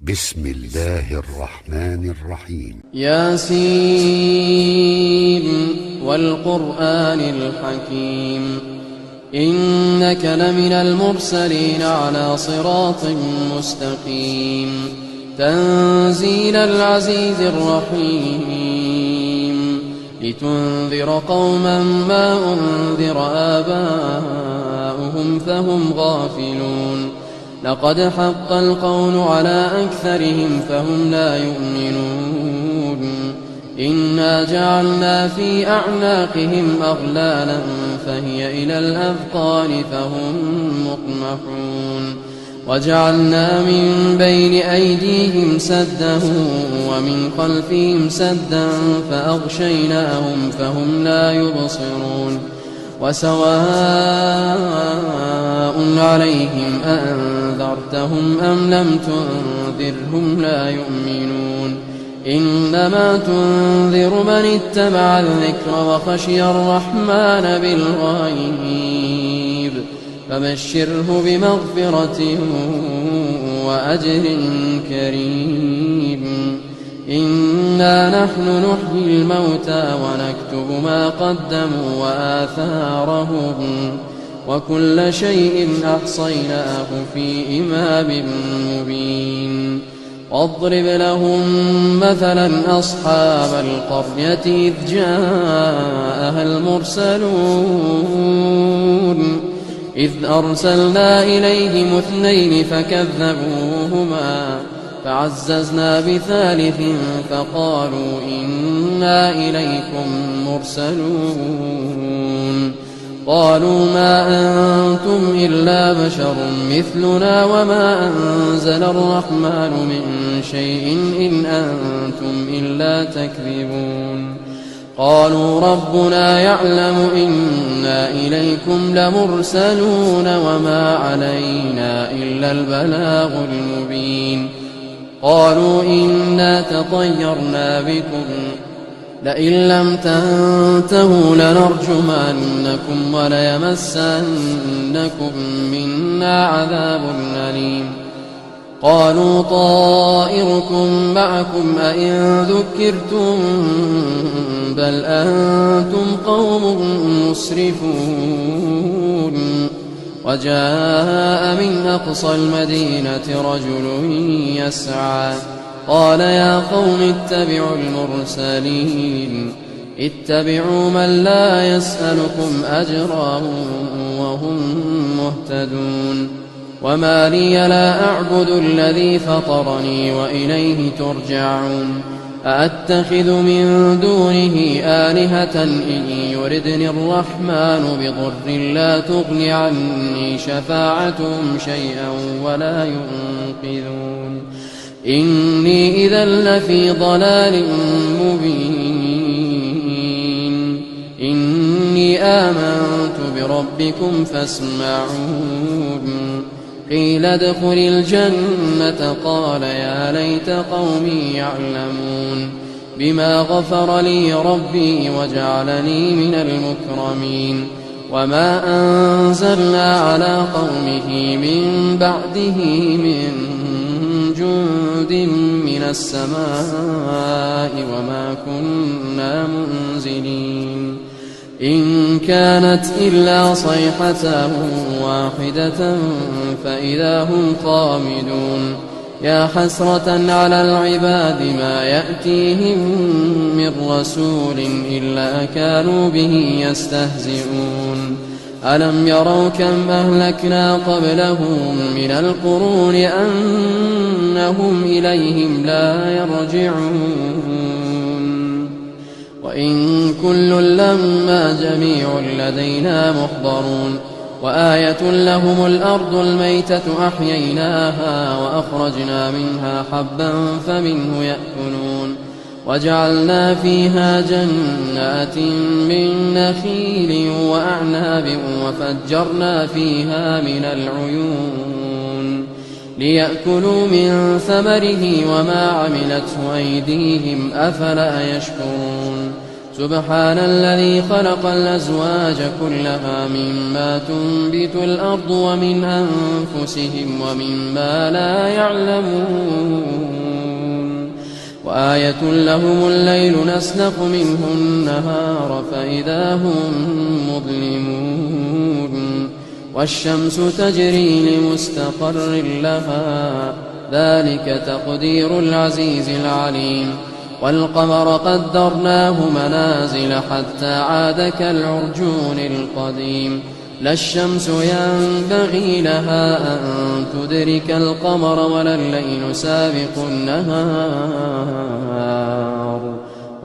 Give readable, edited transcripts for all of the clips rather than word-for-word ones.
بسم الله الرحمن الرحيم. ياسين والقرآن الحكيم إنك لمن المرسلين على صراط مستقيم تنزيل العزيز الرحيم لتنذر قوما ما أنذر آباؤهم فهم غافلون لقد حق القول على أكثرهم فهم لا يؤمنون إنا جعلنا في أعناقهم أغلالا فهي إلى الأذقان فهم مقمحون وجعلنا من بين أيديهم سدا ومن خلفهم سدا فأغشيناهم فهم لا يبصرون وسواء عليهم أأنذرتهم أم لم تنذرهم لا يؤمنون إنما تنذر من اتبع الذكر وخشي الرحمن بالغيب فبشره بمغفرة وأجر كريم إنا نحن نحيي الموتى ونكتب ما قدموا وآثارهم وكل شيء أحصيناه في إمام مبين واضرب لهم مثلا أصحاب القرية إذ جاءها المرسلون إذ أرسلنا إليهم اثنين فكذبوهما فعززنا بثالث فقالوا إنا إليكم مرسلون قالوا ما أنتم إلا بشر مثلنا وما أنزل الرحمن من شيء إن أنتم إلا تكذبون قالوا ربنا يعلم إنا إليكم لمرسلون وما علينا إلا البلاغ المبين قالوا إنا تطيرنا بكم لئن لم تنتهوا لنرجمنكم وليمسنكم منا عذاب أليم قالوا طائركم معكم أئن ذكرتم بل أنتم قوم مسرفون وجاء من أقصى المدينة رجل يسعى قال يا قوم اتبعوا المرسلين اتبعوا من لا يسألكم أجرا وهم مهتدون وما لي لا أعبد الذي فطرني وإليه ترجعون أأتخذ من دونه آلهة إن يردني الرحمن بضر لا تغن عني شفاعتهم شيئا ولا ينقذون إني إذا لفي ضلال مبين إني آمنت بربكم فاسمعون قيل ادخل الجنة قال يا ليت قومي يعلمون بما غفر لي ربي وجعلني من المكرمين وما أنزلنا على قومه من بعده من جند من السماء وما كنا منزلين إن كانت إلا صيحة واحدة فإذا هم خامدون يا حسرة على العباد ما يأتيهم من رسول إلا كانوا به يستهزئون ألم يروا كم أهلكنا قبلهم من القرون أنهم إليهم لا يرجعون وإن كل لما جميع لدينا محضرون وآية لهم الأرض الميتة أحييناها وأخرجنا منها حبا فمنه يأكلون وجعلنا فيها جنات من نخيل وأعناب وفجرنا فيها من العيون ليأكلوا من ثمره وما عملته أيديهم أفلا يشكرون سبحان الذي خلق الأزواج كلها مما تنبت الأرض ومن أنفسهم ومما لا يعلمون وآية لهم الليل نسلخ منه النهار فإذا هم مظلمون والشمس تجري لمستقر لها ذلك تقدير العزيز العليم والقمر قدرناه منازل حتى عاد كالعرجون القديم لا الشمس ينبغي لها أن تدرك القمر ولا الليل سابق النهار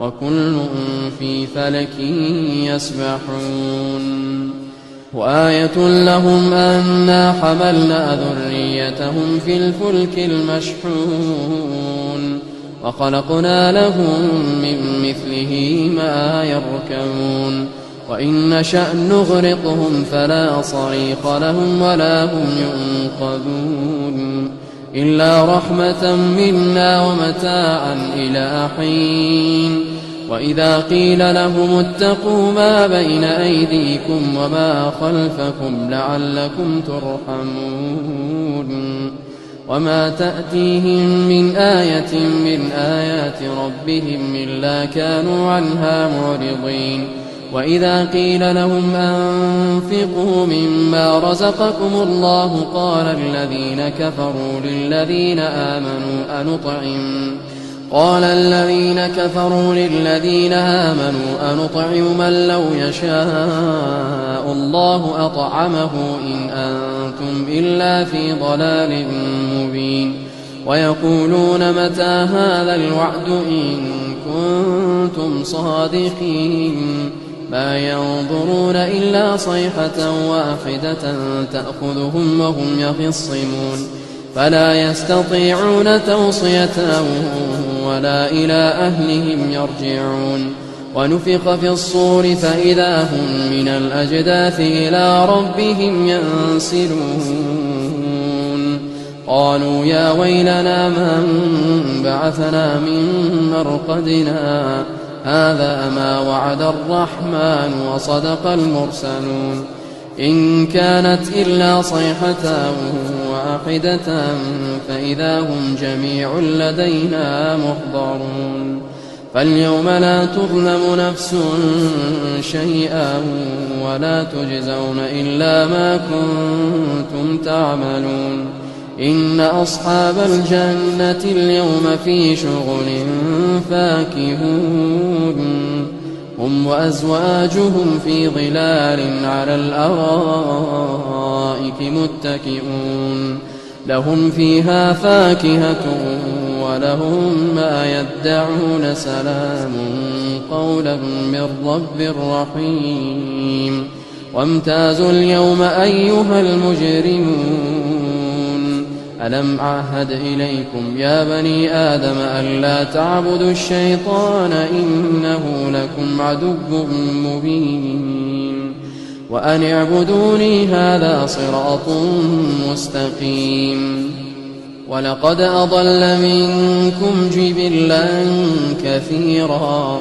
وكل في فلك يسبحون وآية لهم أنا حملنا ذريتهم في الفلك المشحون وخلقنا لهم من مثله ما يركبون وإن نشأ نغرقهم فلا صريخ لهم ولا هم ينقذون إلا رحمة منا ومتاعا إلى حين وإذا قيل لهم اتقوا ما بين أيديكم وما خلفكم لعلكم ترحمون وما تأتيهم من آية من آيات ربهم إلا كانوا عنها معرضين وإذا قيل لهم أنفقوا مما رزقكم الله قال الذين كفروا للذين آمنوا أنطعم من لو يشاء الله أطعمه إن أنتم إلا في ضلال مبين ويقولون متى هذا الوعد إن كنتم صادقين ما ينظرون إلا صيحة واحدة تأخذهم وهم يخصمون فلا يستطيعون توصية ولا إلى أهلهم يرجعون ونفخ في الصور فإذا هم من الأجداث إلى ربهم ينسلون قالوا يا ويلنا من بعثنا من مرقدنا هذا ما وعد الرحمن وصدق المرسلون إن كانت إلا صيحة واحدة فإذا هم جميع لدينا محضرون فاليوم لا تظلم نفس شيئا ولا تجزون إلا ما كنتم تعملون إن أصحاب الجنة اليوم في شغل فاكهون هم وأزواجهم في ظلال على الأرائك متكئون لهم فيها فاكهة ولهم ما يدعون سلام قولا من رب رحيم وامتازوا اليوم أيها المجرمون ألم أعهد إليكم يا بني آدم ألا تعبدوا الشيطان إنه لكم عدو مبين وأن اعبدوني هذا صراط مستقيم ولقد أضل منكم جبلا كثيرا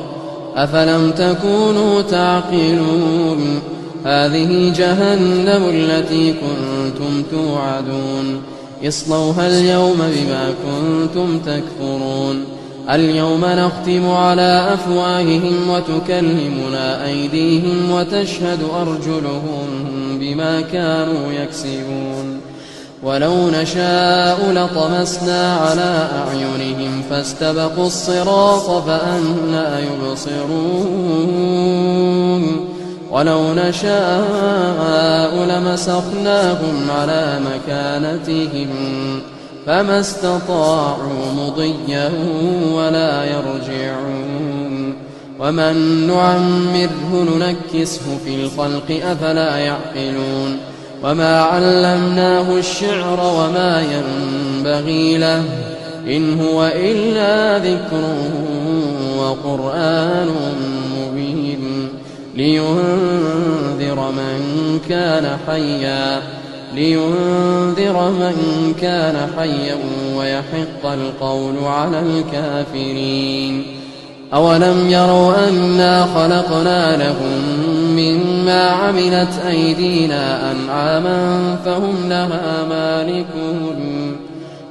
أفلم تكونوا تعقلون هذه جهنم التي كنتم توعدون اصلوها اليوم بما كنتم تكفرون اليوم نختم على أفواههم وتكلمنا أيديهم وتشهد أرجلهم بما كانوا يكسبون ولو نشاء لطمسنا على أعينهم فاستبقوا الصراط فأنى يبصرون ولو نشاء لمسخناهم على مكانتهم فما استطاعوا مضيا ولا يرجعون ومن نعمره ننكسه في الخلق أفلا يعقلون وما علمناه الشعر وما ينبغي له إن هو إلا ذكر وقرآن مبين لينذر من كان حيا ويحق القول على الكافرين أولم يروا أنا خلقنا لهم مما عملت أيدينا أنعاما فهم لها مالكون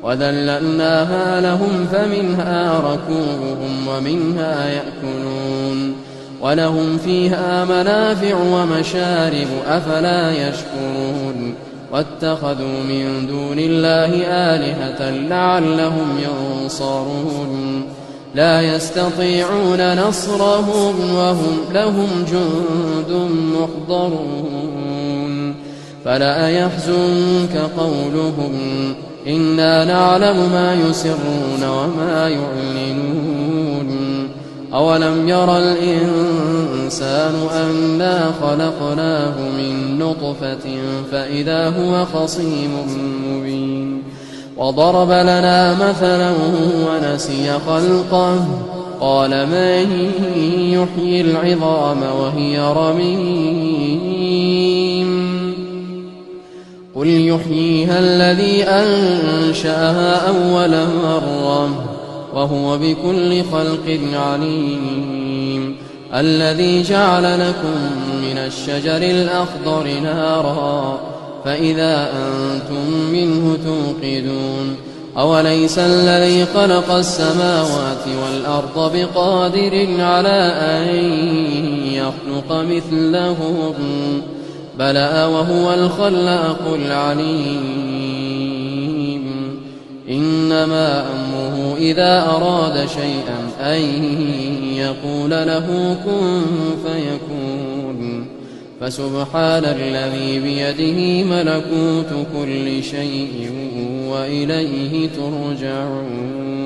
وذللناها لهم فمنها ركوبهم ومنها يأكلون ولهم فيها منافع ومشارب أفلا يشكرون واتخذوا من دون الله آلهة لعلهم ينصرون لا يستطيعون نصرهم وهم لهم جند محضرون فلا يحزنك قولهم إنا نعلم ما يسرون وما يعلنون أولم ير الإنسان أنا خلقناه من نطفة فإذا هو خصيم مبين وضرب لنا مثلا ونسي خلقه قال من يحيي العظام وهي رميم قل يحييها الذي أنشأها أول مرة وهو بكل خلق عليم الذي جعل لكم من الشجر الأخضر نارا فإذا أنتم منه توقدون أوليس الذي خلق السماوات والأرض بقادر على أن يخلق مثلهم بلى وهو الخلاق العليم إنما أمره إذا أراد شيئا أن يقول له كن فيكون فسبحان الذي بيده ملكوت كل شيء وإليه ترجعون